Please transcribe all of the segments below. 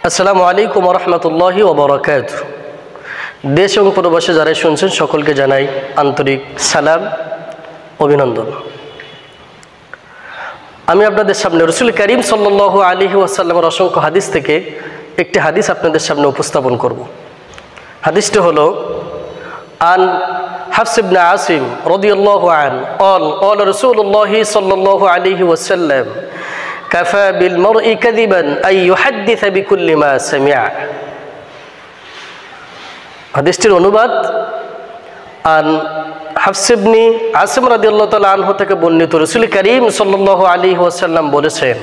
আসসালামু আলাইকুম ওয়া রাহমাতুল্লাহি ওয়া বারাকাতুহু। দেশ এবং প্রবাসে যারা শুনছেন সকলকে জানাই আন্তরিক সালাম, অভিনন্দন। আমি আপনাদের সামনে রাসূল করিম সাল্লাল্লাহু আলাইহি ওয়াসাল্লামের অসংখ্য হাদিস থেকে একটি হাদিস আপনাদের সামনে উপস্থাপন করব। হাদিসটি হলো আন হাফস ইবনে আসিম রাদিয়াল্লাহু আনহু قال رسول الله صلى الله عليه وسلم كفى بالمرء كذبا أن يحدث بكل ما سمع। হাদিসটির অনুবাদ আন হাফস ইবনে আসিম রাদিয়াল্লাহু তাআলা আনহু থেকে বর্ণিত, রাসূল করিম সাল্লাল্লাহু আলাইহি ওয়াসাল্লাম বলেছেন,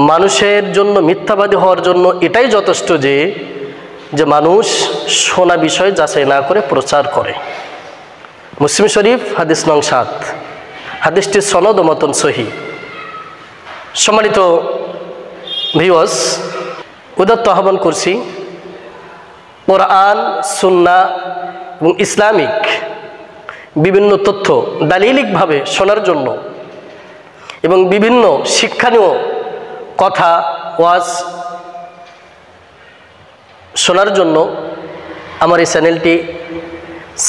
মানুষের জন্য মিথ্যাবাদী হওয়ার জন্য এটাই যথেষ্ট যে মানুষ শোনা বিষয় যাচাই না করে প্রচার করে। মুসলিম শরীফ হাদিস নং 7। হাদিসটির সনদ ও মতন সহিহ। সম্মানিত ভিউয়ার্স, উদাত্ত আহ্বান করছি কোরআন, সুন্নাহ এবং ইসলামিক বিভিন্ন তথ্য দালিলিকভাবে শোনার জন্য এবং বিভিন্ন শিক্ষণীয় কথা ওয়াজ শোনার জন্য আমার এই চ্যানেলটি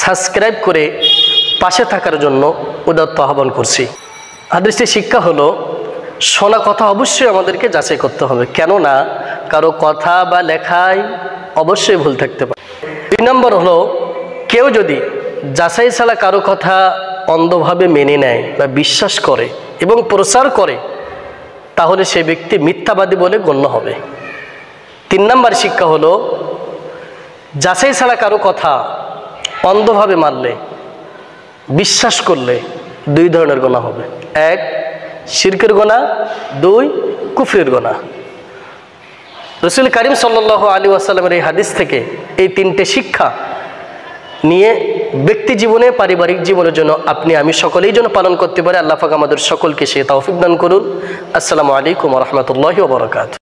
সাবস্ক্রাইব করে পাশে থাকার জন্য উদাত্ত আহ্বান করছি। হাদিসটির শিক্ষা হলো, শোনা কথা অবশ্যই আমাদেরকে যাচাই করতে হবে, কেননা কারো কথা বা লেখায় অবশ্যই ভুল থাকতে পারে। 2 নম্বর হলো, কেউ যদি যাচাই ছাড়া কারো কথা অন্ধভাবে মেনে নেয় বা বিশ্বাস করে এবং প্রচার করে, তাহলে সে ব্যক্তি মিথ্যাবাদী বলে গণ্য হবে। 3 নম্বর শিক্ষা হলো, যাচাই ছাড়া কারো কথা অন্ধভাবে মানলে, বিশ্বাস করলে 2 ধরনের গুনাহ হবে। 1 শিরকের গুনাহ, 2 কুফরের গুনাহ। রাসূল করিম সাল্লাল্লাহু আলাইহি ওয়াসাল্লামের এই হাদিস থেকে এই 3টে শিক্ষা নিয়ে ব্যক্তি জীবনে, পারিবারিক জীবনের জন্য আপনি আমি সকলেই যেন পালন করতে পারে, আল্লাহ পাক আমাদের সকলকে সে তৌফিক দান করুন। আসসালামু আলাইকুম ওয়া রাহমাতুল্লাহি ওয়া বারাকাতুহু।